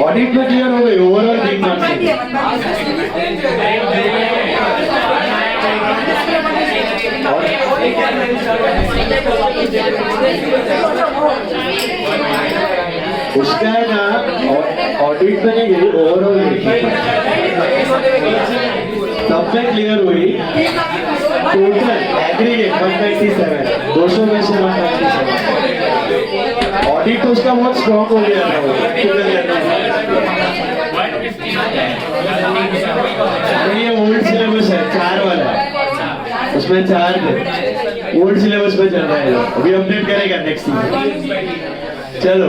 Audit में clear हो गई, ओवरऑल ठीक मार्क्स। उसका है ना, ऑडिट में नहीं गई, ओवरऑल सब में क्लियर हुई। टोटल एग्रीगेट 197, 200 में से 197। ऑडिट तो उसका बहुत स्ट्रॉन्ग हो गया था। ये ओल्ड सिलेबस है, 4 वाला, उसमें 4 थे, ओल्ड सिलेबस में चल रहा है, अभी अपडेट करेगा नेक्स्ट ईयर। चलो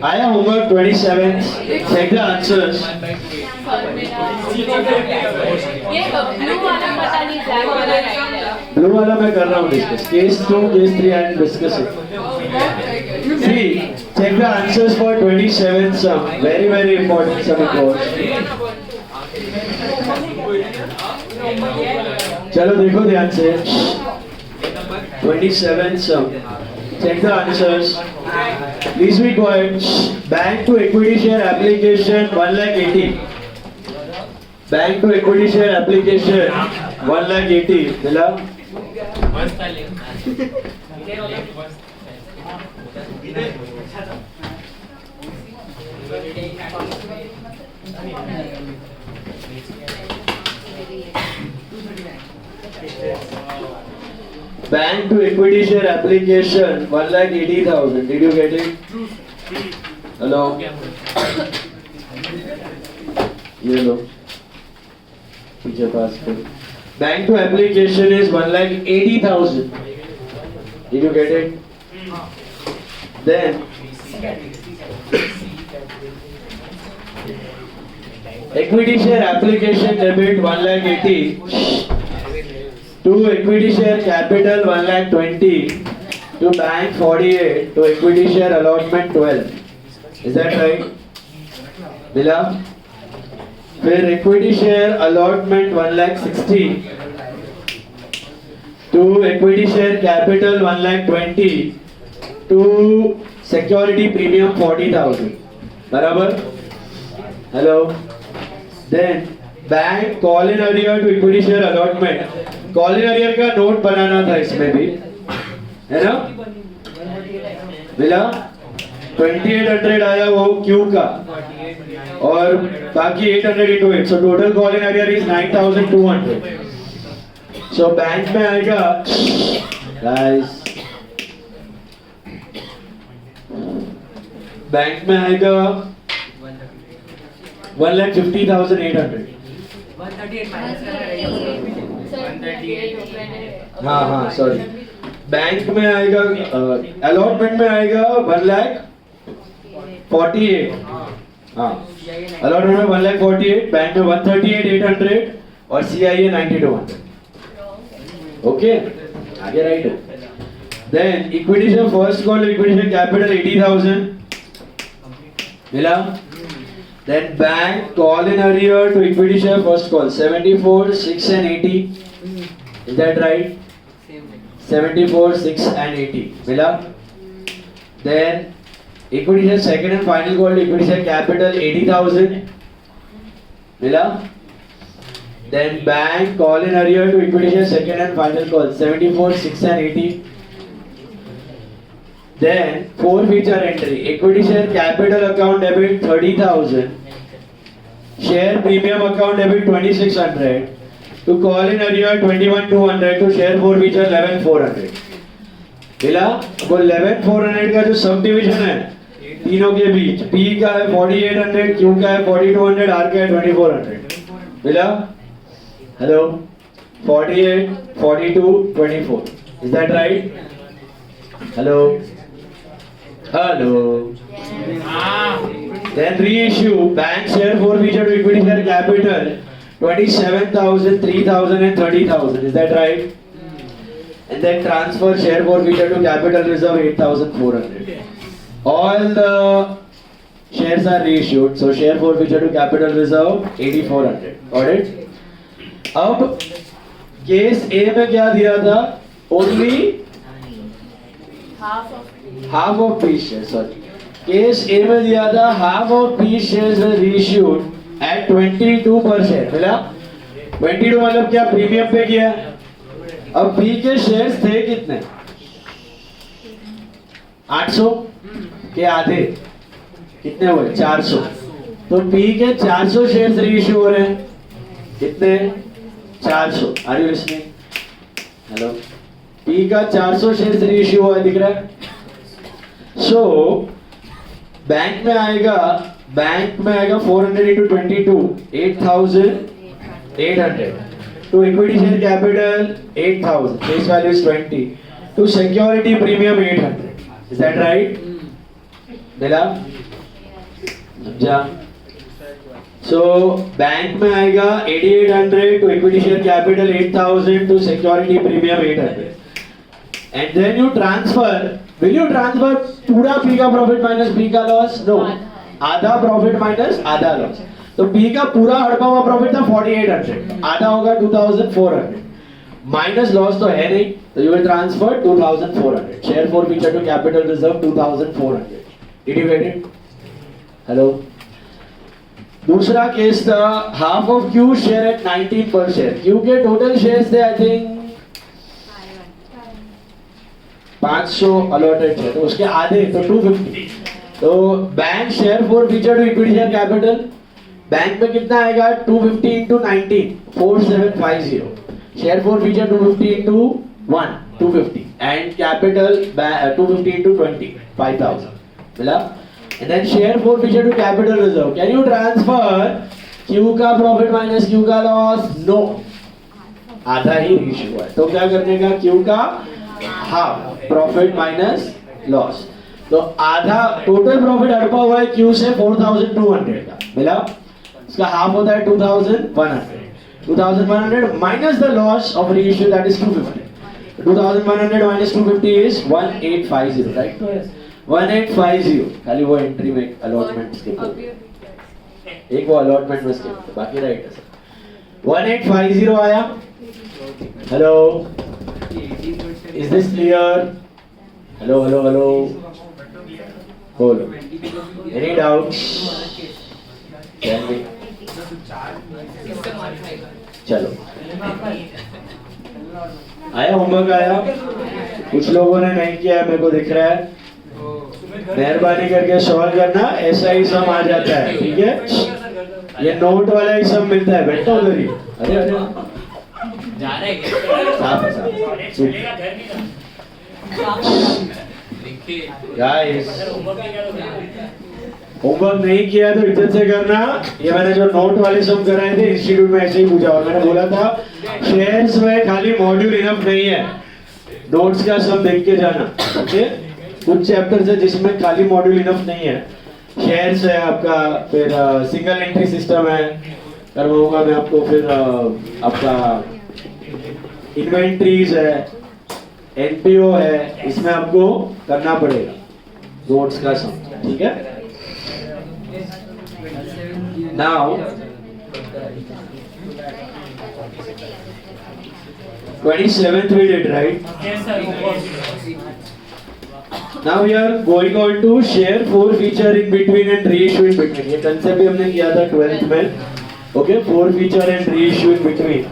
आया homework 27, check the answers. Blue वाला मैं कर रहा हूँ discuss, case 2, case 3 and discuss it. See, check the answers for 27 sum, very important sum course. चलो देखो ध्यान से, 27 sum. Check the answers. Please be quiet. Bank to equity share application 1,80,000. Bank to equity share application 1,80,000. मिला? Bank to equity share application 1,80,000. Did you get it? Hello? ये लो पीछे पास कर। Bank to application is 1,80,000. Did you get it? Then equity share application debit 1,80,000 to equity share capital 1,20,000 to bank 48 to equity share allotment 12. Is that right? मिला? फिर equity share allotment 1,60,000 to equity share capital 1,20,000 to security premium 40,000. बराबर? Hello? Then bank call in arrear to equity share allotment. Call in arrear का note बनाना था इसमें भी, है ना? मिला? 2800 आया वो क्यू का, और बाकी 800 into 8. So total call in arrear is 9,200. So bank में आएगा, guys, बैंक में आएगा 1,50,800. हाँ सॉरी, बैंक में आएगा, अलॉटमेंट में आएगा 1,48,000. हाँ, अलॉटमेंट में 1,48,000, बैंक में 138,800 और CIA 9200. ओके, आगे राइट हो. Then equity share first call, equity share capital 80,000 मिला. Then bank call in arrear to equity share first call 74, 6 and 80. Is that right? 74, 6 and 80. मिला. Then equity share second and final call to equity share capital 80,000. मिला. Then bank call in arrear to equity share second and final call 74, 6 and 80. Then forfeiture entry, equity share capital account debit 30,000, share premium account debit 2,600, to call in arrear 21,200, to share forfeiture 11,400. मिला. वो 11,400 का जो sub division है तीनों के बीच, P का है 4,800, Q का है 4,200, R का है 2,400. मिला. Hello, 48, 42, 24. Is that right? Hello. Hello. Then reissue bank share forfeiture to equity share capital 27,000, 3,000 and 30,000. Is that right? And then transfer share forfeiture to capital reserve 8,400. All the shares are reissued. So share forfeiture to capital reserve 8,400. Got it? अब case A में क्या दिया था? Only half of P share, sorry case A में दिया था half of P shares are reissued at 22%, मिला 22 मतलब क्या, प्रीमियम पे किया। अब पी के शेयर्स थे कितने, 800 के आधे कितने हुए, 400। तो पी के 400 शेयर्स रीइश्यू हो रहे हैं, कितने, 400। Are you listening, hello, P का 400 शेयर्स रीइश्यू हुआ दिख रहा है। सो बैंक में आएगा 400 into 22, 8,800 to equity share capital 8,000, face value is 20, to security premium 800, is that right? मिला, समझा? So बैंक में आएगा 8,800 to equity share capital 8,000 to security premium 800, and then you transfer. Will you transfer पूरा P का profit minus P का loss? No, आधा profit minus आधा loss. तो P का पूरा हड़पा हुआ प्रॉफिट था 4,800, आधा होगा 2,400, माइनस लॉस तो है नहीं, तो you will transfer 2,400, share forfeiture to capital reserve 2,400। Did you get it? Hello, दूसरा केस था half of Q share at 19 per share. Q के टोटल शेयर्स थे आई थिंक 500 अलॉटेड थे, तो उसके आधे तो 250। तो bank share forfeiture to equity share capital, bank में कितना आएगा, 250 into 19, 4750। Share forfeiture 250 into 1, 250, and capital 250 into 20, 5000, मिला। And then share forfeiture to capital reserve, can you transfer Q का प्रॉफिट माइनस Q का loss? No, आधा ही issue है, तो क्या करने का, Q का हाफ प्रॉफिट माइनस लॉस। तो आधा टोटल प्रॉफिट हड़पा हुआ है Q से 4,200 का, मिला। इसका हाफ होता है 2,100 minus the loss of reissue that is 250। 2,100 minus 250 is 1,850, right? 1,850, खाली वो एंट्री में अलॉटमेंट स्किप, एक वो अलॉटमेंट में स्किप, बाकी राइट है सर। 1,850 आया। Hello, is this clear? Hello, hello, hello. Hold. Any doubts? Tell me. चलो, आया होमवर्क आया? कुछ लोगों ने नहीं किया, मेरे को दिख रहा है। मेहरबानी करके सॉल्व करना, ऐसा ही सम आ जाता है, ठीक है? ये नोट वाला ही सम मिलता है, बैठो उधर ही। अरे अरे जा रहे गाइस, होमवर्क नहीं किया तो इज्जत से करना। ये मैंने जो नोट वाले सम कराए थे इंस्टीट्यूट में ऐसे ही पूछा, और मैंने बोला था शेयर्स में खाली मॉड्यूल इनफ नहीं है, नोट्स का सब देख के जाना, ओके? कुछ चैप्टर्स है जिसमें खाली मॉड्यूल इनफ नहीं है। शेयर्स है आपका, फिर सिंगल एंट्री सिस्टम है, करवाऊंगा मैं आपको, फिर आपका इन्वेंट्रीज है, एनपीओ है, इसमें आपको करना पड़ेगा नोट्स का सम, ठीक है? Now 27th we did, right? Yes sir. Now we are going on to share four feature in between and reissue in between. ये concept भी हमने किया था 12th में, okay? Four feature and reissue in between.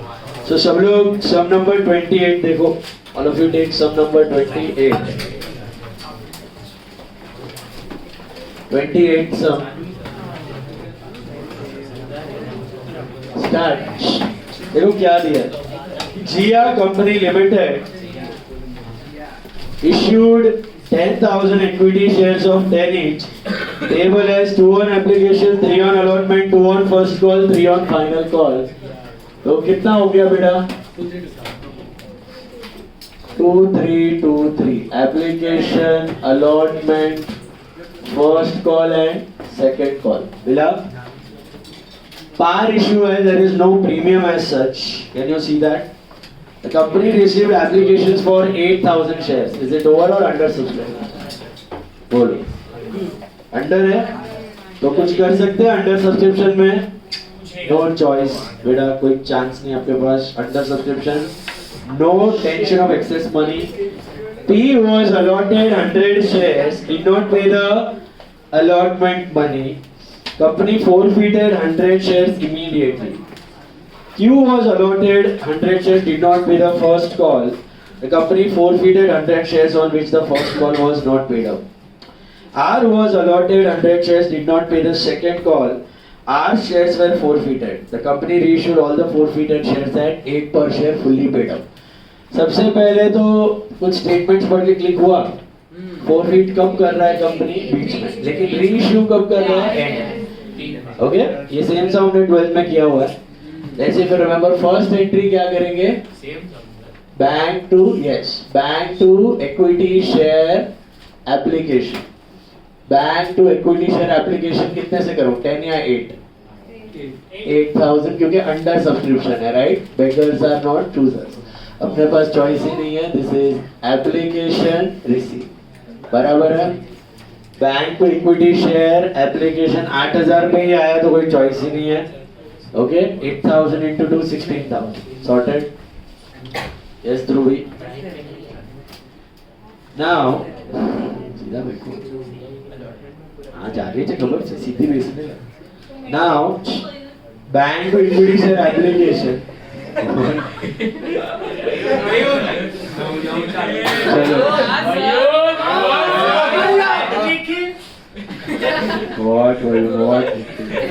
So सब लोग sum number 28 देखो, all of you take sum number 28. 28 sum. Start. देखो क्या दिया है, जिया company limited issued 10,000 equity shares of 10 each, payable as 2 on application, 3 on allotment, 2 on first call, 3 on final call. तो कितना हो गया बेटा? 2,323 application, allotment, first call and second call. मिला? Par issue है, there is no premium as such. Can you see that? The company received applications for 8,000 shares. Is it over or under subscription? बोलो, under है तो कुछ कर सकते हैं, under subscription में नो चॉइस बेटा, कोई चांस नहीं आपके पास। Under subscription no tension of excess money, P was allotted 100 shares, did not pay the allotment money. Company forfeited 100 shares immediately. Q was allotted 100 shares, did not pay the first call. The company forfeited 100 shares on which the first call was not paid up. R was allotted 100 shares, did not pay the second call. R shares were forfeited. The company reissued all the forfeited shares at 8 per share fully paid up. सबसे पहले तो कुछ statements पढ़ के click हुआ, forfeit कब कर रहा है कंपनी बीच में, लेकिन रीइश्यू कब कर रहा है एंड. ओके, ये सेम सा हमने 12 में किया हुआ है. Let's if you remember first entry क्या करेंगे, bank to equity share application. Bank to equity share application कितने से करूं, 10 या 8? 8,000, क्योंकि अंडर सब्सक्रिप्शन है, right. Beggars are not choosers, अपने पास चॉइस ही नहीं है. दिस इज एप्लीकेशन रिसीव, बराबर है. Bank to equity share application 8,000 पे ही आया तो कोई चॉइस ही नहीं है. Okay, 8,000 into 2 16,000 sorted. Yes Dhruvi. Now सीधा बैठो, हाँ जा रही है खबर से सीधी बेसने. Now bank to equity share application.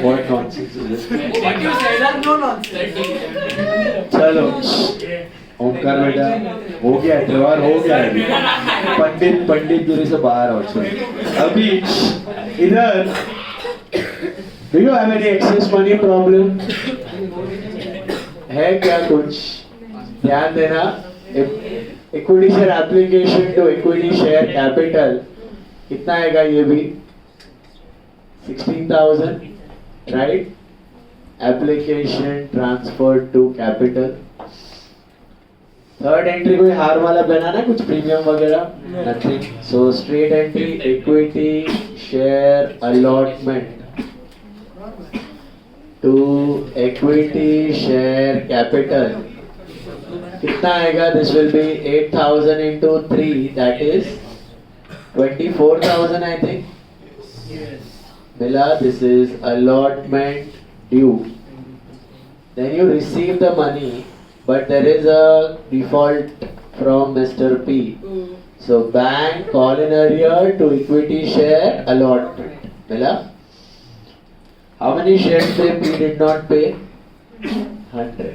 What nonsense is this? What you said are no nonsense. चलो ओमकार बेटा, हो गया त्योहार, हो गया. पंडित गिरी से बाहर आओ. अभी इधर do you have any excess money problem? है क्या कुछ? ध्यान देना. Equity share application to equity share capital कितना आएगा, ये भी 16,000, right. Application transfer to capital. Third entry कोई हार वाला बनाना, कुछ प्रीमियम वगैरह, nothing. So straight entry equity share allotment to equity share capital कितना आएगा. This will be 8,000 into 3, that is 24,000 I think. मिला. This is allotment due. Then you receive the money, but there is a default from Mr. P. So bank call in arrear to equity share allotment. मिला. How many shares they P did not pay? 100.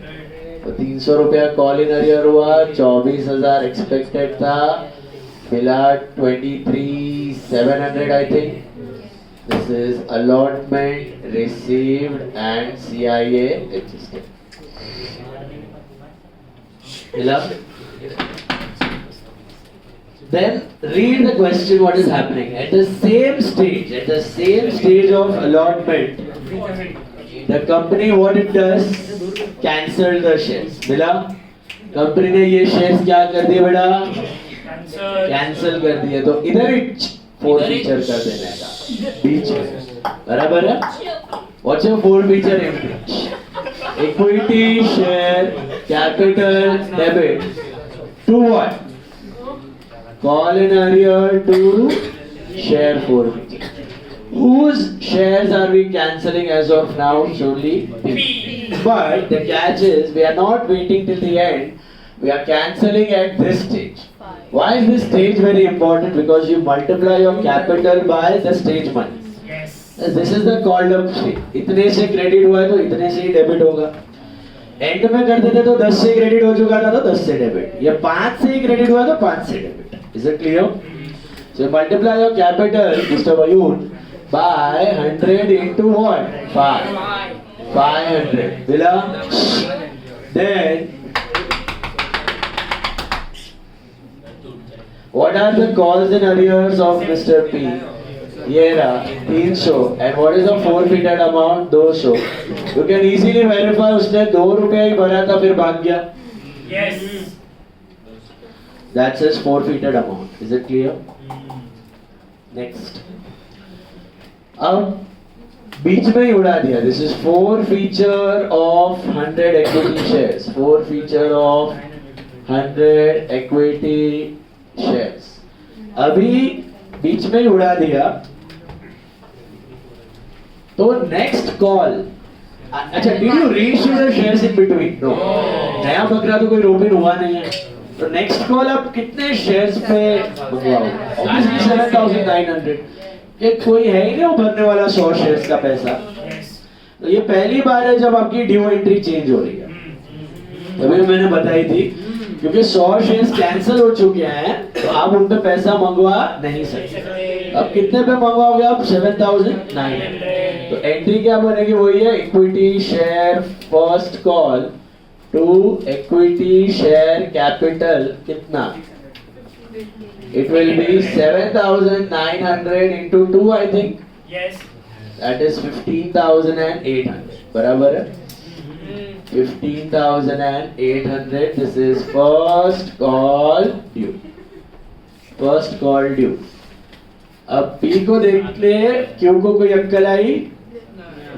तो 300 रुपया call in arrear हुआ, 24,000 expected था, मिला 23,700 I think. This is allotment received and CIA registered. मिला. Then read the question what is happening. At the same stage of allotment, the company what it does, cancel the shares. मिला. Company ने ये shares क्या कर दिए बेटा, cancel कर दिए. तो इधर ही फोर फीचर कर देने का बीच में, बराबर है. What's your forfeiture entry, equity share capital debit to what, call in arrear to share forfeit. Whose shares are we cancelling as of now? Only P. But the catch is we are not waiting till the end. We are cancelling at this stage. Why is this stage very important? Because you multiply your capital by the stage money. Yes. This is the called up stage. इतने से credit हुआ है तो इतने से ही debit होगा. And में कर देते तो 10 से क्रेडिट हो चुका था तो 10 से डेबिट, या 5 से ही क्रेडिट हुआ तो 5 से debit. Is it clear? So multiply your capital, Mr. Bayun, by 100 into what? 5. 500. Bila? Then what are the calls and arrears of Mr. P? ये रहा 300. And what is the forfeited amount? 200. You can easily verify उसने 2 रुपया ही भरा था फिर भाग गया. Yes. That's his forfeited amount. Is it clear? Next. अब बीच में ही उड़ा दिया. This is forfeiture of 100 equity shares. Forfeiture of 100 equity shares. अभी बीच में ही उड़ा दिया तो नेक्स्ट कॉल, अच्छा did you reissue the shares in between? No, नया बकरा तो कोई रोबिन हुआ नहीं है, तो नेक्स्ट कॉल आप कितने शेयर्स पे मंगवाओगे? ऑब्वियसली 7,900, ये कोई है ही नहीं वो भरने वाला 100 शेयर्स का पैसा। तो ये पहली बार है जब आपकी ड्यू एंट्री चेंज हो रही है, तभी मैंने बताई थी, क्योंकि 100 शेयर्स कैंसिल हो चुके हैं तो आप उन पे पैसा मंगवा नहीं सकते। अब कितने पे मंगवाओगे आप? 7,900। तो एंट्री क्या बनेगी? वही है, equity share first call to equity share capital कितना? It will be 7,900 into 2 I think. Yes. That is 15,800. बराबर है? 15,800. This is first call due. First call due. अब P को देखते हैं, Q को कोई अक्कल आई?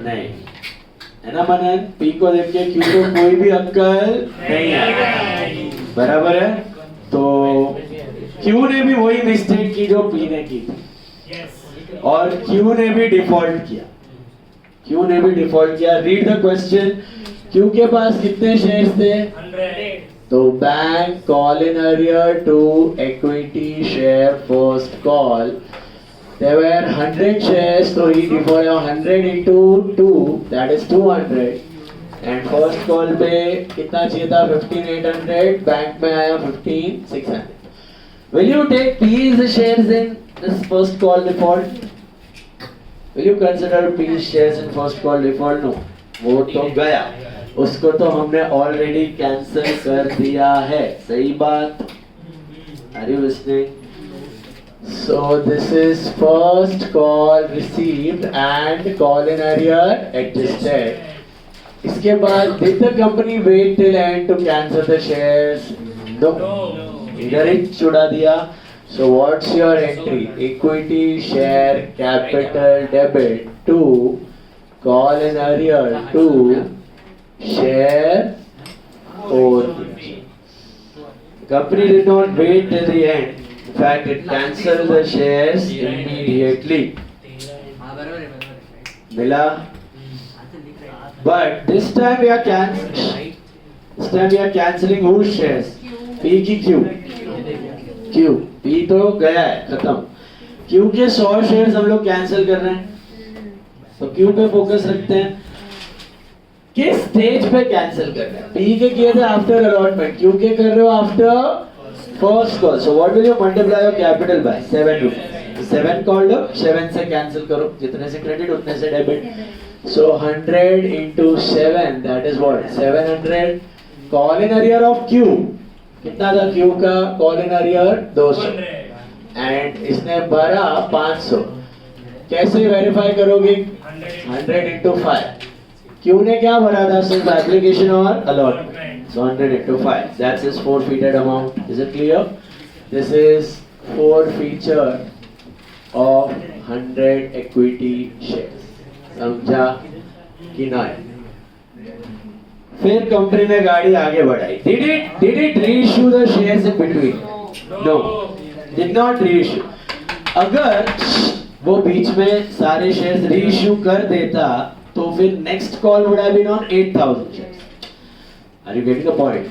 नहीं, है ना मनन? P को देख के Q को कोई भी अक्कल नहीं आई, बराबर है? तो Q ने भी वही मिस्टेक की जो P ने की थी, और Q ने भी डिफॉल्ट किया। Q ने भी डिफॉल्ट किया। Read the question. Q के पास कितने शेयर्स थे? 100. तो bank call in arrear to equity share first call, there were 100 shares, so he defaulted 100 into 2, that is 200, and first call पे कितना चाहिए था? 15,800, बैंक में आया 15,600. Will you take P's shares in this first call default? Will you consider P's shares in first call default? No, वो तो गया, उसको तो हमने ऑलरेडी कैंसिल कर दिया है, सही बात? Are you listening? So this is first call received and call in arrear adjusted. इसके बाद did the company wait till end to cancel the shares? No. इधर ही छुड़ा दिया. So what's your entry? Equity share capital debit to call in arrear to share or company did not wait till the end. In fact, it cancelled the shares immediately. मिला? But this time we are cancelling. This time we are cancelling whose shares? P की Q. Q. P तो गया है, खत्म. Q के 100 shares हम लोग cancel कर रहे हैं, तो Q पे फोकस रखते हैं. किस स्टेज पे कैंसिल कर रहे हैं? P के किए थे आफ्टर अलॉटमेंट, Q के कर रहे हो after first call. So what will you multiply your capital by? 7 rupees. 7 called up, 7 से cancel करो, जितने से credit उतने से debit. So 100 into 7, that is what? 700. Call in arrear of Q. कितना था Q का call in arrear? 200. And इसने भरा 500. कैसे verify करोगे? 100 into 5. Q ने क्या भरा था? सिर्फ application और allotment. So 100 into 5. That's his forfeited amount. Is it clear? This is forfeiture of 100 equity shares. समझा कि नहीं? फिर कंपनी ने गाड़ी आगे बढ़ाई. Did it reissue the shares in between? No. Did not reissue. अगर वो बीच में सारे शेयर्स रीइश्यू कर देता तो फिर next call would have been on 8,000 shares. Are you getting the point?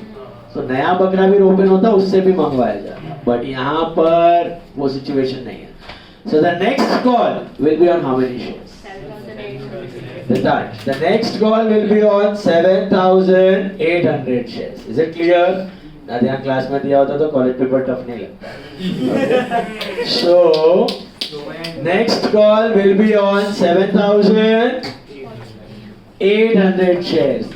So नया बकरा भी रोपन होता, उससे भी मंगवाया जाता, बट यहाँ पर वो सिचुएशन नहीं है. So the next call will be on how many shares? 7,800. The next call will be on 7,800 shares. Is it clear? ना ध्यान क्लास में दिया होता तो कॉलेज पेपर टफ नहीं लगता. So next call will be on 7,800 shares.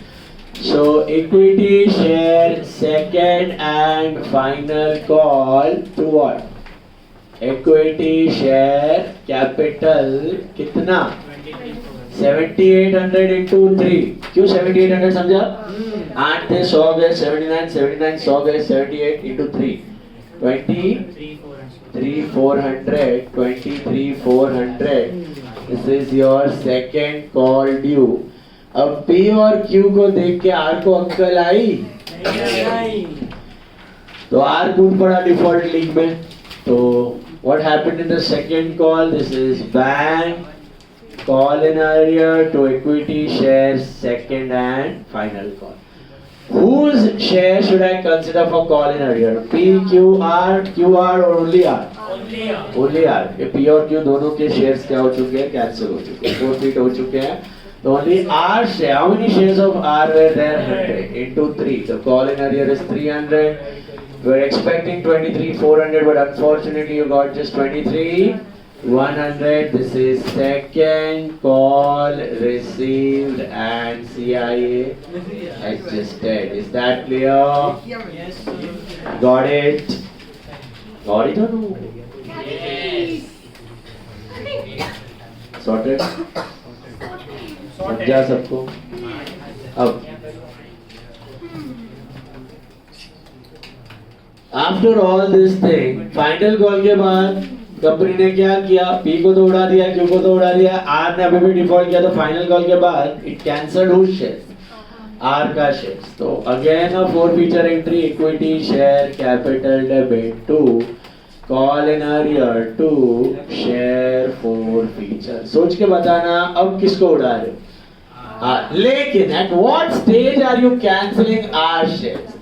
So equity share second and final call to what? Equity share capital कितना? 7,800 into 3. क्यों 7,800 समझा? 8 थे 100 गए 79, 79 100 गए 78 into 3. 23,400. 23,400. This is your second call due. अब P और Q को देख के R को अंकल आई? तो आर कूद पड़ा डिफॉल्ट लीग में. तो what happened in the second call? This is bank call in earlier to equity shares second and final call. Whose share should I consider for call in earlier? P, Q, R, QR or only R? Only R. Only R. ये P और Q दोनों के shares क्या हो चुके हैं? Cancel हो चुके हैं. Forfeit हो चुके हैं. तो only R share. How many shares of R were there? 100 into 3. So call in earlier is 300. You were expecting 23, 400, but unfortunately you got just 23, 100. This is second call received and CIA adjusted. Is that clear? Yes. Got it? Got it or no? Yes. Sorted? समझा सबको? अब after all this thing, final call के बाद company ने क्या किया? P को तो उड़ा दिया, क्यू को तो उड़ा दिया, आर ने अभी भी डिफॉल्ट किया. तो फाइनल कॉल के बाद it cancelled whose share? R का शेयर. तो again a forfeiture entry, equity share capital debit to call in arrear to share forfeiture. सोच के बताना अब किसको उड़ा रहे हो. लेकिन at what stage are you cancelling R shares?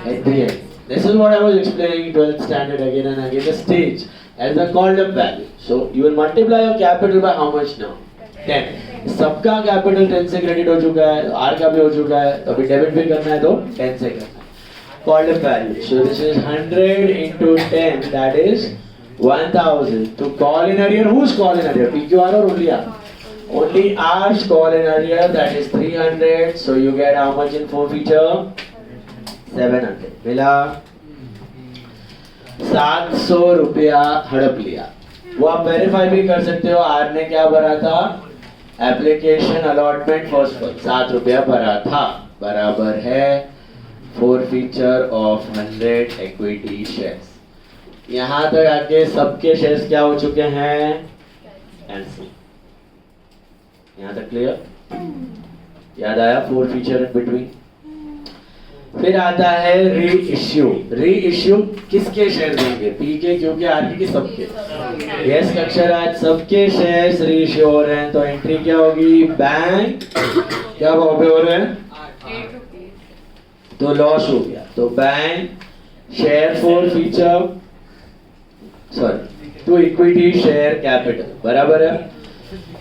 At the end. This is what I was explaining in 12th standard again and again. The stage as the called up value. So you will multiply your capital by how much now? 10. सबका capital 10 से credit हो चुका है, R का भी हो चुका है, तो अभी debit भी करना है तो 10 से करना है. Called up value. So this is 100 into 10, that is 1000. To call in arrear, who's call in arrear? PQR or only R? Only R's call in arrear, that is 300. So you get how much in forfeiture? 700. मिला 700 रुपया हड़प लिया. वो आप verify भी कर सकते हो. आर ने क्या भरा था? एप्लीकेशन अलॉटमेंट फर्स्ट फॉल 7 रुपया भरा था, बराबर है forfeiture of 100 equity shares. यहाँ तक आके सबके शेयर्स क्या हो चुके हैं? कैंसिल. यहाँ तक क्लियर? याद आया फोर फीचर इन बिटवीन? फिर आता है री इश्यू. री इश्यू किसके शेयर देंगे? पी के, क्यू के, आर के, सबके? यस अक्षराज, सबके शेयर्स री इश्यू हो रहे हैं. तो एंट्री क्या होगी? बैंक क्या भाव पे हो रहे हैं? तो लॉस हो गया. तो bank share forfeiture sorry to equity share capital, बराबर है.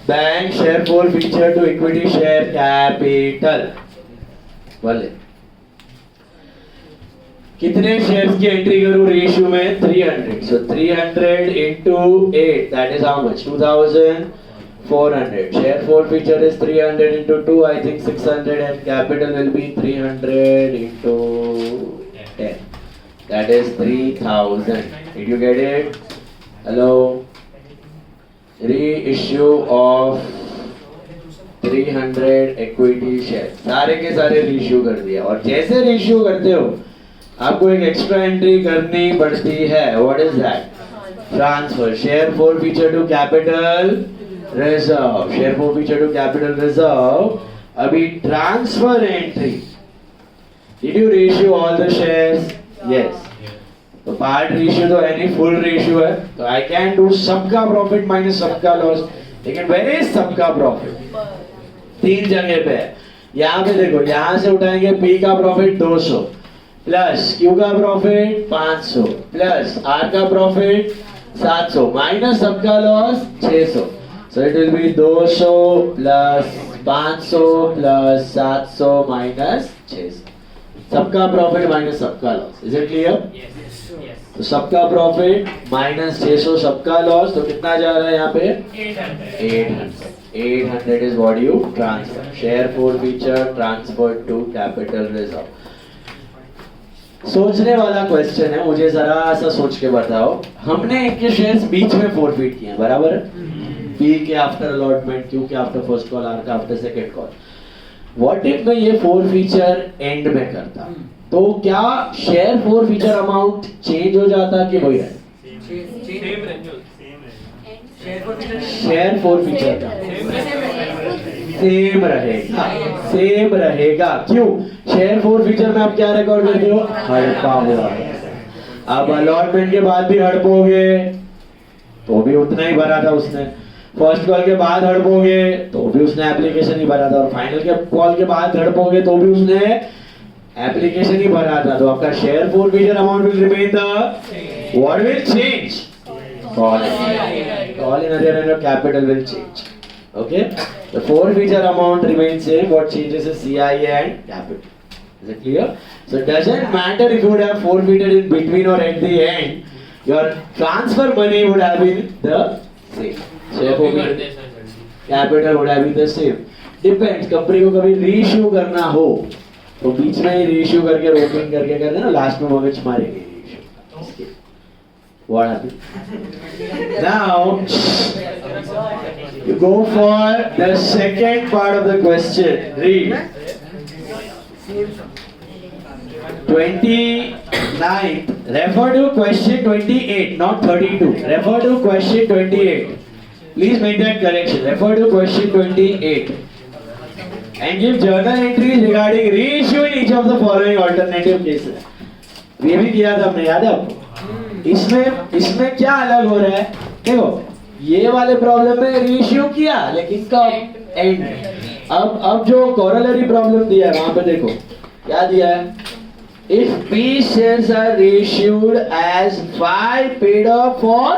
Bank share forfeiture to equity share capital वाले कितने शेयर्स की एंट्री करूं रेशियो में? 300. सो 300 into 8, that is how much? 2400. Share forfeiture is 300 into 2, I think 600, and capital will be 300 into 10, that is 3000. Did you get it? Hello? Reissue of 300 equity shares. सारे के सारे reissue कर दिया. और जैसे रीइश्यू करते हो आपको एक एक्स्ट्रा एंट्री करनी पड़ती है. What is that? Transfer. Share forfeiture to capital reserve. Share forfeiture to capital reserve. अभी transfer entry. Did you ratio all the shares? Yes. तो पार्ट रेशियो तो है नहीं, फुल रेशियो है. तो आई कैन डू सबका profit minus सबका loss. लेकिन वेर इज सबका प्रॉफिट? तीन जगह पे है. यहाँ पे देखो, यहाँ से उठाएंगे पी का प्रॉफिट 200 प्लस क्यू का प्रॉफिट 500 प्लस आर का प्रॉफिट 700 माइनस सबका loss 600. So it will B 200 plus 500 plus 700 minus 600. सबका प्रॉफिट माइनस सबका लॉस. Is it clear? तो सबका प्रॉफिट माइनस 600 सबका लॉस. तो कितना जा रहा है यहाँ पे? 800. 800 is what you transfer. Share forfeiture transferred to capital reserve. सोचने वाला क्वेश्चन है. मुझे जरा सा सोच के बताओ. हमने एक के शेयर्स बीच में फॉरफिट किए, बराबर है? पी के आफ्टर अलॉटमेंट, क्यू के आफ्टर फर्स्ट कॉल, आर का after second call. What if मैं ये फॉरफिचर एंड में करता? तो क्या शेयर फॉरफिचर अमाउंट चेंज हो जाता कि वही है? शेयर फॉरफिचर का सेम रहेगा. सेम रहेगा. क्यों? शेयर फॉरफिचर में आप क्या रिकॉर्ड करते हो? हड़पा हुआ. अब अलॉटमेंट के बाद भी हड़पोगे तो भी उतना ही भरा था उसने, फर्स्ट कॉल के बाद हड़पोगे तो भी उसने एप्लीकेशन ही भरा था, और फाइनल के कॉल के बाद हड़पोगे तो भी उसने एप्लीकेशन ही भरा था। तो आपका share forfeiture amount will remain the what will change? Call in other and capital will change. Okay, the forfeiture amount remains same. What changes is CIA and capital. Is it clear? So it doesn't matter if you would have forfeited in between or at the end. Your transfer money would have been the same. Share forfeiture, capital would have been the same. Depends. Company को कभी reissue करना हो तो बीच में ही reissue करके rocking करके कर देना, लास्ट में मगज मारेंगे reissue. What happened? Now you go for the second part of the question. Read. 29th. Refer to question 28, not 32. Refer to question 28. Please make that correction. Refer to question 28. And give journal entries regarding reissue in each of the following alternative cases. ये भी किया था हमने, याद है आपको? इसमें क्या अलग हो रहा है? देखो, ये वाले प्रॉब्लम में रीइश्यू किया लेकिन कब? एंड में। अब जो कोरोलरी प्रॉब्लम दिया है वहां पे देखो क्या दिया है? If P shares are reissued as 5 paid up for,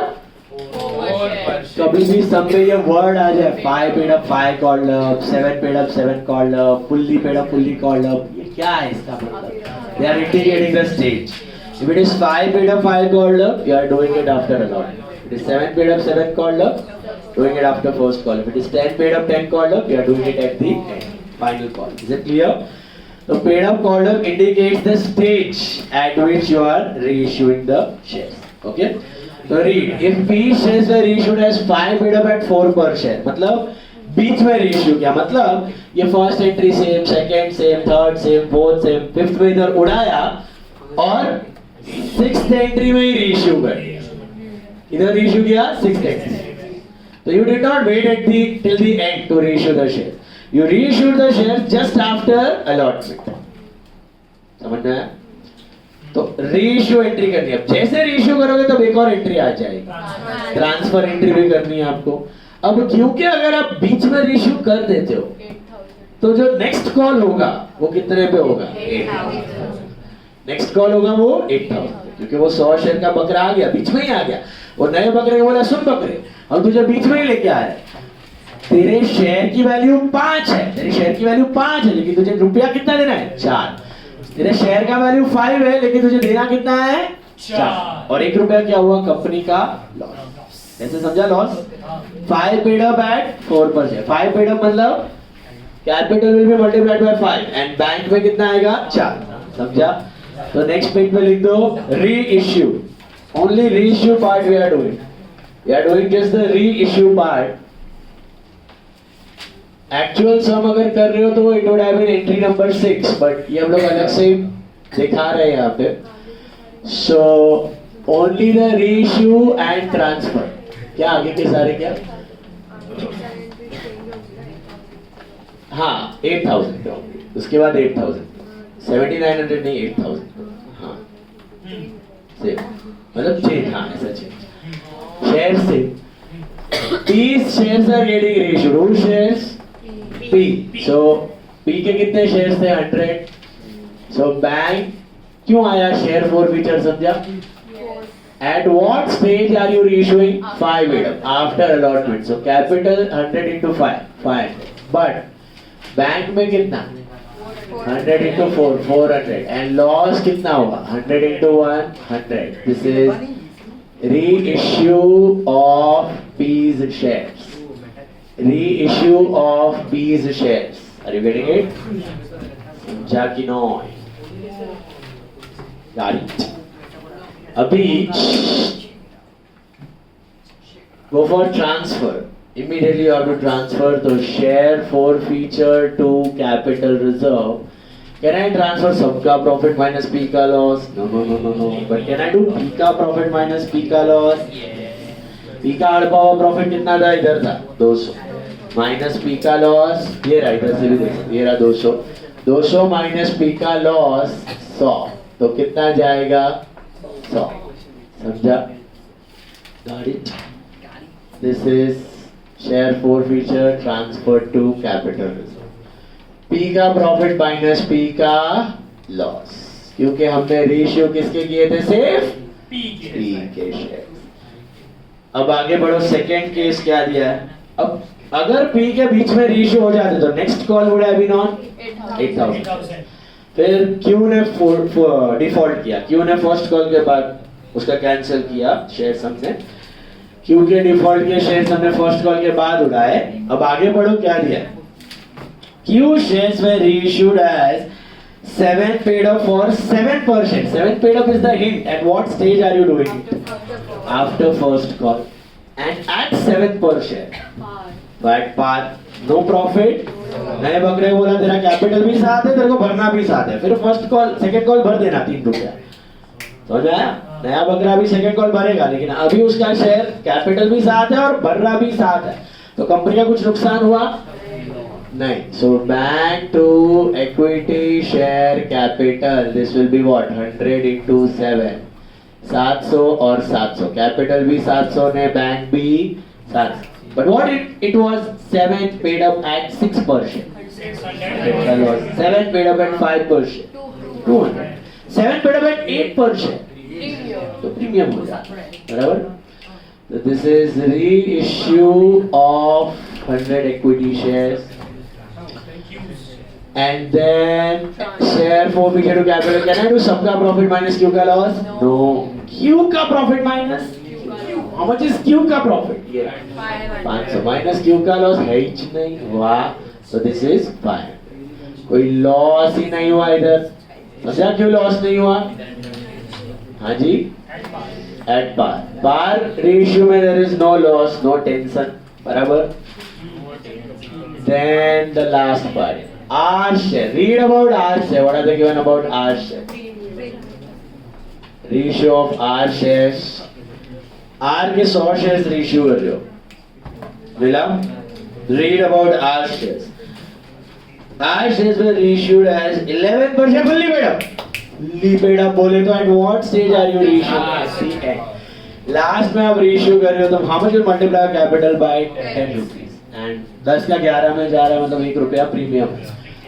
कभी भी सब में ये वर्ड आ जाए 5 paid up 5 called up, 7 paid up 7 called up, fully paid up fully called up, ये क्या है इसका मतलब? They are indicating the stage. If it is 5 paid up 5 called up, you are doing it after allotment. If it is 7 paid up 7 called up, doing it after first call. If it is 10 paid up 10 called up, you are doing it at the end, final call. Is it clear? So paid up called up indicates the stage at which you are reissuing the shares. Okay? So read. If P shares were reissued as 5 paid up at 4 per share, मतलब बीच में reissue किया, मतलब ये first entry same, second same, third same, fourth same, fifth में इधर उड़ाया और 6th entry में ही reissue कर दिया, इधर reissue किया 6th entry. So you did not wait at the till the end to reissue the share. You reissued the share just after allotment. समझ में आया? तो reissue entry करनी है. अब जैसे reissue करोगे तब एक और entry आ जाएगी. Transfer entry भी करनी है आपको. अब क्योंकि अगर आप बीच में reissue कर देते हो तो जो next call होगा वो कितने पे होगा? 8,000. नेक्स्ट कॉल होगा वो 8,000, क्योंकि वो 100 शेयर का बकरा आ गया, बीच में ही आ गया. वो नए बकरे को बोला सुन बकरे, अब तुझे बीच में ही लेके आया है, तेरे शेयर की वैल्यू 5 है, तेरे शेयर की वैल्यू 5 है, लेकिन तुझे रुपया कितना देना है? 4. तेरे शेयर का वैल्यू 5 है, लेकिन तुझे देना कितना है? 4. और 1 रुपया क्या हुआ? कंपनी का लॉस. ऐसे समझा? Loss 5 paid up at 4%. 5 paid up मतलब capital will be multiplied by 5 and bank में कितना आएगा? 4. समझा? तो नेक्स्ट पेज पे लिख दो reissue. Only reissue part we are doing. We are doing just the reissue part. Actual sum अगर कर रहे हो तो it would have been entry number 6, but ये हम लोग अलग से दिखा रहे हैं यहाँ पे. So only the reissue and transfer. क्या आगे के सारे क्या? हाँ 8,000. उसके बाद 8,000, 7,900 नहीं 8,000. हाँ सेम, मतलब चेंज. हाँ ऐसा चेंज. शेयर से These shares are getting reissued. Who shares? P. So P के कितने shares थे? 100. So bank क्यों आया शेयर forfeiture? समझा? At what stage are you reissuing? 5 paid up after allotment. So capital 100 into 5, 500. But bank में कितना? 100 into 4, 400. And loss कितना होगा? 100 into 1, 100. This is reissue of P's shares. Reissue of P's shares. Are you getting it? समझा कि नहीं? Got it. अभी go for transfer. Immediately you have to transfer the share forfeiture to capital reserve. Can I transfer सबका profit minus P का loss? No. But can I do P का profit minus P का loss? P का हड़पा हुआ profit कितना था? इधर था 200 minus P का loss. ये रहा, इधर से भी देख सकते, ये रहा 200. 200 minus P का loss 100. तो कितना जाएगा? 100. समझा? Got it? This is share forfeiture transferred to capital reserve. P का प्रॉफिट माइनस P का लॉस, क्योंकि हमने रेशियो किसके किए थे? सिर्फ P के शेयर। अब आगे बढ़ो, सेकेंड केस क्या दिया है? अब अगर P के बीच में रेशियो हो जाते तो next call would have been on 8000। फिर Q ने डिफॉल्ट किया, Q ने फर्स्ट कॉल के बाद उसका कैंसिल किया शेयर हमने, Q के डिफॉल्ट के शेयर हमने फर्स्ट कॉल के बाद उड़ाए। अब आगे बढ़ो, क्या दिया है? Q shares were reissued as 7 paid up for 7%. 7 paid up is the hint. At what stage are you doing it? After first call. And at 7%. But par. No profit. नए बकरे को बोला तेरा कैपिटल भी साथ है, तेरे को भरना भी साथ है। फिर फर्स्ट कॉल सेकंड कॉल भर देना 3 रुपया। समझ आया? नया बकरा भी सेकंड कॉल भरेगा, लेकिन अभी उसका शेयर कैपिटल भी साथ है और भर रहा भी साथ है, तो कंपनी का कुछ नुकसान हुआ नहीं। So back to equity share capital, this will be what? 100 into 7, 700 और 700, कैपिटल भी 700 ने, बैंक भी 700, but what it was 7 paid up at 6%, 7 paid up at 5%, 200, 7 paid up at 8%, तो प्रीमियम हो जाता है, बराबर? So this is reissue of 100 equity shares, and then share forfeiture to capital. Can I do सबका profit minus Q का loss? No. Q का profit minus how much is Q का profit? ये 500 minus Q का loss है ही नहीं, वाह। So this is 500। कोई लॉस ही नहीं हुआ इधर, समझा क्यों लॉस नहीं हुआ? हाँ जी, at par. Par ratio में there is no loss, no tension, बराबर? Then the last part, R share. Read about R share. What are they given about R share? Ratio of R shares. R के 100 shares ratio कर रहे हो, मिला? Read about R shares. R shares were reissued as 11% fully paid up. Fully paid up बोले तो at what stage are you reissuing? Last में आप reissue कर रहे हो तो how much will multiply capital by 10 rupees? And 10 का 11 में जा रहा है, मतलब 1 रुपया प्रीमियम।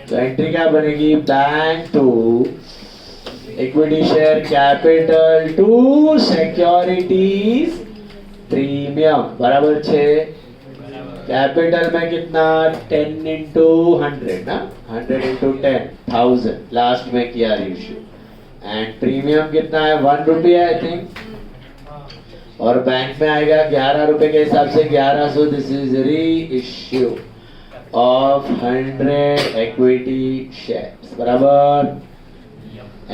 तो एंट्री क्या बनेगी? Bank to equity share capital to securities premium, बराबर 6। कैपिटल में कितना? 10 into 100 ना, 100 into 10, 1000 लास्ट में किया इश्यू। एंड प्रीमियम कितना है? 1 रुपया आई थिंक, और बैंक में आएगा 11 रुपए के हिसाब से 1100। दिस इज री इश्यू of 100 equity shares, बराबर?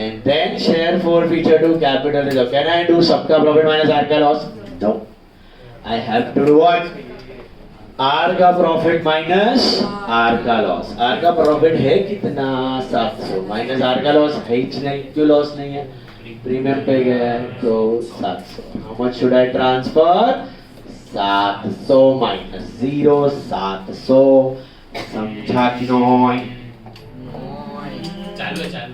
And then share forfeiture to capital reserve. Can I do सबका profit minus R का loss? No. I have to do what? R का profit minus R का loss. R का profit है कितना? 700 minus R का loss है ही नहीं, क्यों loss नहीं है? प्रीमियम पे गया है तो 700। How much should I transfer? 700 minus 0, 700। समझा कि नहीं? चालू है, चालू।